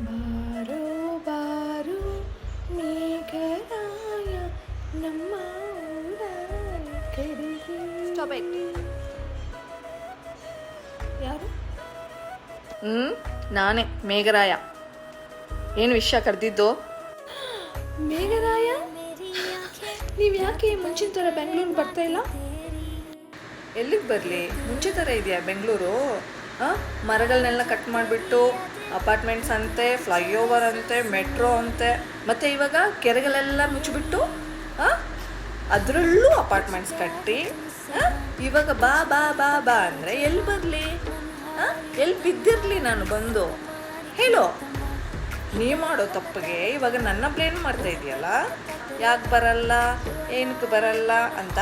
ಬಾರೋ ಬಾರೋ ಮೇಘರಾಯ ನಮ್ಮ ಊರ ಕಡೆಗೆ. Stop it. ಯಾರು? ನಾನೇ ಮೇಘರಾಯ. ಏನು ವಿಷಯ ಕರೆದಿದ್ದು? ಮೇಘರಾಯ, ನೀವು ಯಾಕೆ ಮುಂಚಿನ ಥರ ಬೆಂಗಳೂರು ಬರ್ತಾ ಇಲ್ಲ? ಎಲ್ಲಿಗೆ ಬರಲಿ? ಮುಂಚೆ ಥರ ಇದೆಯಾ ಬೆಂಗಳೂರು? ಮರಗಳನ್ನೆಲ್ಲ ಕಟ್ ಮಾಡಿಬಿಟ್ಟು ಅಪಾರ್ಟ್ಮೆಂಟ್ಸ್ ಅಂತೆ, ಫ್ಲೈಓವರ್ ಅಂತೆ, ಮೆಟ್ರೋ ಅಂತೆ, ಮತ್ತು ಇವಾಗ ಕೆರೆಗಳೆಲ್ಲ ಮುಚ್ಚಿಬಿಟ್ಟು ಅದರಲ್ಲೂ ಅಪಾರ್ಟ್ಮೆಂಟ್ಸ್ ಕಟ್ಟಿ ಇವಾಗ ಬಾ ಬಾ ಬಾ ಬಾ ಅಂದರೆ ಎಲ್ಲಿ ಬರಲಿ? ಎಲ್ಲಿ ಬಿದ್ದಿರಲಿ ನಾನು ಬಂದು? ಹೇಳೋ. ನೀವು ಮಾಡೋ ತಪ್ಪಿಗೆ ಇವಾಗ ನನ್ನ ಬ್ಲೇಮ್ ಮಾಡ್ತಾ ಇದೆಯಲ್ಲ, ಯಾಕೆ ಬರಲ್ಲ, ಏನಕ್ಕೆ ಬರಲ್ಲ ಅಂತ.